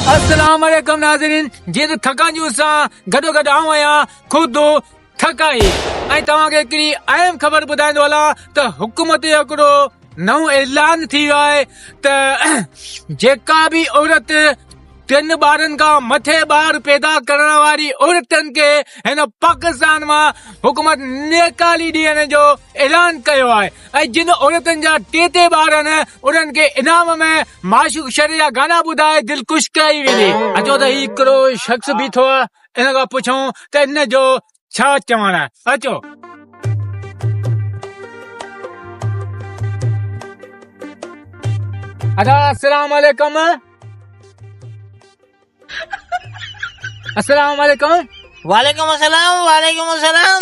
अस्सलाम वालेकुम नाज़रीन। जे तो थका जूं सां गॾो गॾु आऊं आहियां ख़ुदि थकाई ऐं तव्हांखे हिकिड़ी अहम ख़बर ॿुधाईंदो हलां त हुकूमत जो हिकिड़ो नओं ऐलान थी वियो आहे त जेका बि औरत 3 ॿारनि खां मथे ॿार पैदा करण वारी औरतनि खे हिन पाकिस्तान मां हुकूमत निकाली ॾियण जो ऐलान कयो आहे ऐं जिन औरतनि जा टे ॿार आहिनि उन्हनि खे इनाम में माशूक शर जा गाना ॿुधाए दिलि ख़ुशि कई वेंदी। अचो त ही हिकिड़ो शख़्स बीठो आहे, इन खां पुछूं त इन जो छा चवणु आहे। अचो। अस्सलाम वालेकुम। अस्सलाम वालेकुम। वालेकुम अस्सलाम, वालेकुम अस्सलाम।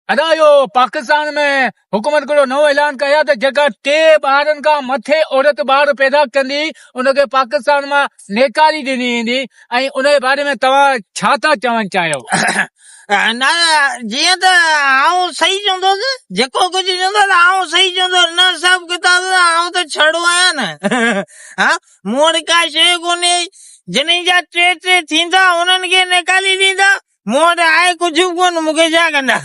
अदा यो पाकिस्तान में हुकूमत को नओं ऐलान कया त जेका 3 ॿारनि खां मथे औरत ॿार पैदा कंदी उनखे पाकिस्तान मां नेकारी ॾिनी वेंदी ऐं उन जे बारे में तव्हां छा था चवणु चाहियो? ना जीअं त आऊं सही चवंदुसि, जेको कुझु चवंदो आऊं सही चवंदुसि, न सभु किताब आऊं त छड़ो आहियां न। हा, मूं वटि का शइ कोन्हे, जिन जा टे थींदा उन्हनि खे निकाली ॾींदा। मूं वटि आहे कुझु कोन, मूंखे छा कंदा।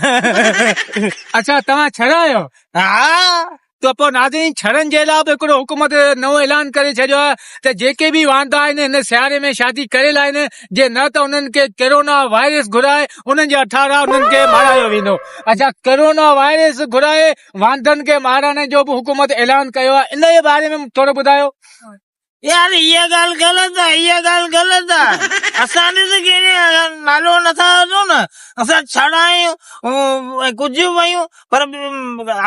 अच्छा, तव्हां छड़ा आहियो? हा, तो पोइ नाज़रीन छड़नि जे लाइ बि हिकिड़ो हुकूमत नओं ऐलान करे छॾियो आहे त जेके बि वांदा आहिनि हिन सियारे में शादी करियल आहिनि, जे न त उन्हनि खे कोरोना वायरस घुराए उन्हनि जे 18 उन्हनि खे मारायो वेंदो। अच्छा, कोरोना वायरस घुराए वांदनि खे मारण जो बि हुकूमत ऐलान कयो आहे, इन जे बारे में थोरो ॿुधायो। यार इहा ॻाल्हि ग़लति आहे, इहा ॻाल्हि ग़लति आहे। असां ॾिस कहिड़े नालो नथा वठूं न, असां छड़ा आहियूं, कुझु बि आहियूं, पर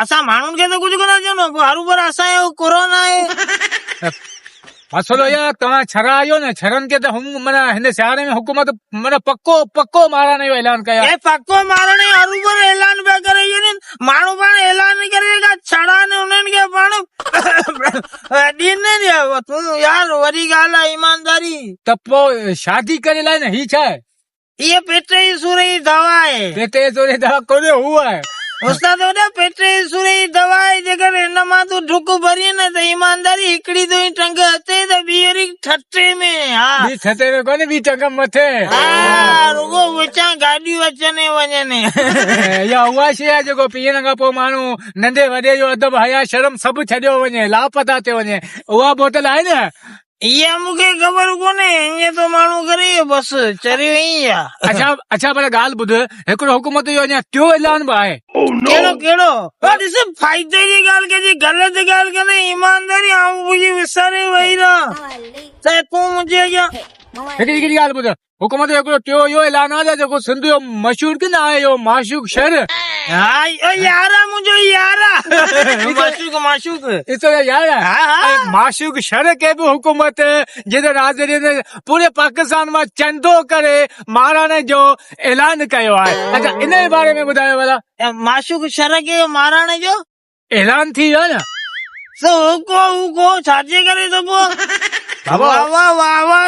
असां माण्हुनि खे त कुझु कोन चऊं न, हरू पर असांजो कोरोना आहे। मसलो इहो तव्हां छड़ा आहियो न, छड़नि खे त माना हिन सियारे में हुकूमत माना पक्को मारण जो ऐलान कया। पक्को मारण जो हरू पर ऐलान पिया करे छॾनि, माण्हू पाण ऐलान करे छड़ा न उन्हनि खे पाण ॾींदे ॾियो। तूं यार वॾी ॻाल्हि आहे ईमानदारी। त पोइ शादी करे लाइ न ही छा आहे? इहे पेट जी सूर जी दवा आहे। पेट जी सूर जी दवा कोन्हे, हू आहे उस्ताद पेट जी सूर जी दवा आहे। जेकर हिन मां तूं ढुक भरी न त ईमानदारी हिकिड़ी तो टंग अचे त ॿी वरी ठटे में। हा, ॿी ठटे में कोन्हे, ॿी टंग मथे। हा, रुगो विचां गाॾियूं अचनि वञनि। या उहा शइ आहे जेको पीअण खां पोइ माण्हू नंढे वॾे जो अदब हया शर्म सभु छॾियो वञे, लापता थियो वञे, उहा बोतल आहे न? इहा मूंखे ख़बर कोन्हे, ईअं तो माण्हू करे बस चरियो ई आहे। अच्छा पर ॻाल्हि ॿुध, हिकिड़ो हुकूमत जो अञा टियों ऐलान बि आहे। कहिड़ो? ॾिस फ़ाइदे जी ॻाल्हि कजे, ग़लति ॻाल्हि कंदे ईमानदारी आऊं मुंहिंजी विसारे वई रहां त तूं मुंहिंजे अॻियां हिकिड़ी ॻाल्हि ॿुध, हुकूमत जो हिकिड़ो टियों इहो ऐलान आहे जेको सिंध जो मशहूर की न आहे इहो माशूक शर। हा यार मुंहिंजो यार माशूक यार माशूक शर के भी हुकूमत जिते नाज़रीन पूरे पाकिस्तान में चंदो करे मारण जो ऐलान कयो आहे। अच्छा, इन जे बारे में ॿुधायो भला। माशूक शर के मारण जो ऐलान थी वियो न? छाजे करे तो वाह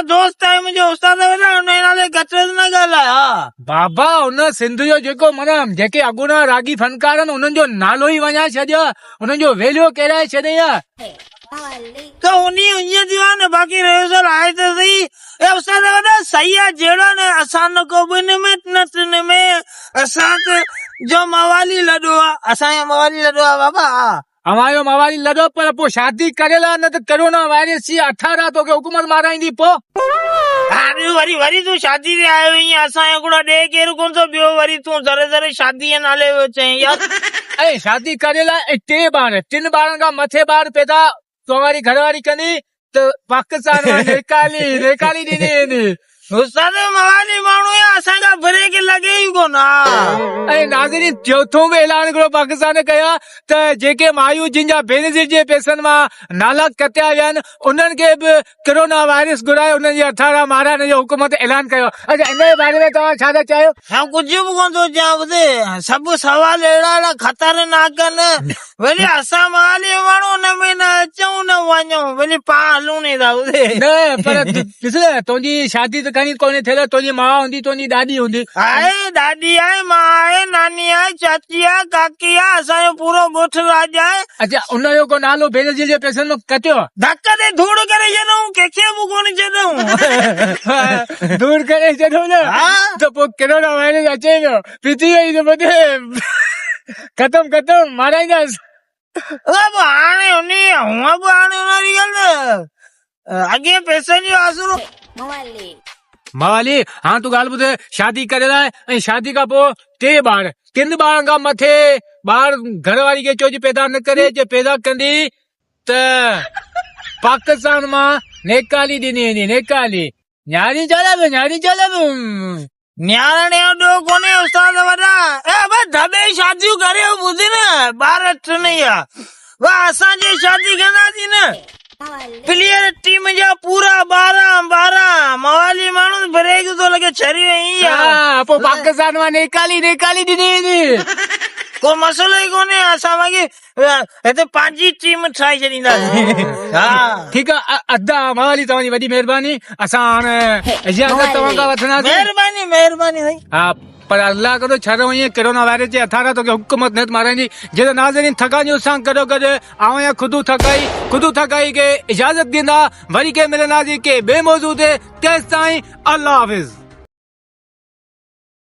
दोस्त आहे मुंहिंजो, उस्ताद नाले गटरस न ॻाल्हाए। बाबा उन सिंध जो जेको माना जेके अॻूणा रागी फनकार आहिनि उन्हनि जो नालो ई वञाए छॾियो, उन्हनि जो वैल्यू किराए छॾी आहे। त उन ईअं थियो आहे न, बाक़ी रिहर्सल आहे त सही। उस्ताद सही आहे, जहिड़ा न असां न को ॿिनि में न टिनि में, असां त जो मवाली लॾो आहे, असांजो मवाली लॾो आहे बाबा। हमारो मवाली लॾो, पर पोइ शादी करेला न त कोरोना वायरस जी 18 तोखे हुकूमत माराईंदी। पोइ वरी तूं शादी ते आयो आहीं, असां हिकिड़ो ॾे केरु कोन थो ॿियो, वरी तूं ज़रे शादी जे नाले चई यार। ऐं शादी करेला 3 ॿारनि खां मथे ॿार पैदा तुम्हारी घरवारी कंदी त पाकिस्तान में नेकाली ॾिनी वेंदी। उस्ताद मवाली माण्हू असांजा ब्रेक लॻे ई कोन। ऐं नाज़रीन चौथों बि ऐलान हिकिड़ो पाकिस्तान कयो त जेके मायूं जिन जा बेनज़ीर जे पैसनि मां नाला कटिया विया आहिनि उन्हनि खे बि कोरोना वायरस घुराए उन्हनि जी 18 मारण जो हुकूमत ऐलान कयो। अच्छा, इन जे बारे में तव्हां छा था चाहियो? कुझु बि कोन थो चवां, ॿुधे सभु सवाल अहिड़ा ख़तरनाक आहिनि, वरी असां मवाली माण्हू हुन में न अचूं न वञूं, वरी पाण हलूं न था। ॿुधे न, पर ॾिस तुंहिंजी शादी त खणी कोन्हे थियल, तुंहिंजी माउ हूंदी, तुंहिंजी ॾाॾी हूंदी। आहे ॾाॾी आहे, मां आहे, नानी आहे, चाची आहे, काकी आहे, असांजो पूरो ॻोठ राज आहे। अच्छा, उनजो को नालो बेनज़ीर जे पैसनि में कटियो? धक ते धूड़ करे छॾूं, कंहिंखे बि कोन दूर करे छॾो न हाँ। त पोइ कोरोना वायरस अचे पियो पिटी वई त पोइ ख़तम माराईंदासीं हाणे हूअं बि हाणे हुनजी ॻाल्हि अॻे पैसनि जो आसरो मावाली हाणे तूं ॻाल्हि ॿुध शादी करे लाइ ऐं शादी खां पोइ 3 ॿार 3 ॿारनि खां मथे ॿार घरवारी खे चोजी पैदा न करे जे पैदा कंदी त पाकिस्तान मां नेकाली ॾिनी वेंदी नेकाली न्यारी चाले न्याणे जो ॾोह कोन्हे उस्ताद वॾा बस दॿे शादियूं करे ॿुध न ॿार नहीं आहे वाह असांजी शादी कंदासीं न प्लेयर टीम जा पूरा 12 मवाली माण्हू ब्रेक थो लॻे छरी ईअं हा पोइ पाकिस्तान मां नेकाली ॾिनी वेंदी को मसलो ई कोन्हे असां वांगे हिते पंहिंजी टीम ठाहे छॾींदासीं हा ठीकु आहे अदा मावाली तव्हांजी वॾी महिरबानी असां हाणे इजाज़त तव्हां खां वठंदासीं महिरबानी साईं हा पर अल्लाह करो छॾो ईअं कोरोना वायरस जे हथारा तोखे हुकूमत न माराईंदी जेको नाज़रीन थका न्यूज़ सां गॾो गॾु आऊं खुदू थकाई खे इजाज़त ॾींदा वरी के मिलंदासीं के ॿिए मौज़ू ते तेसिताईं अल्लाह हाफ़िज़।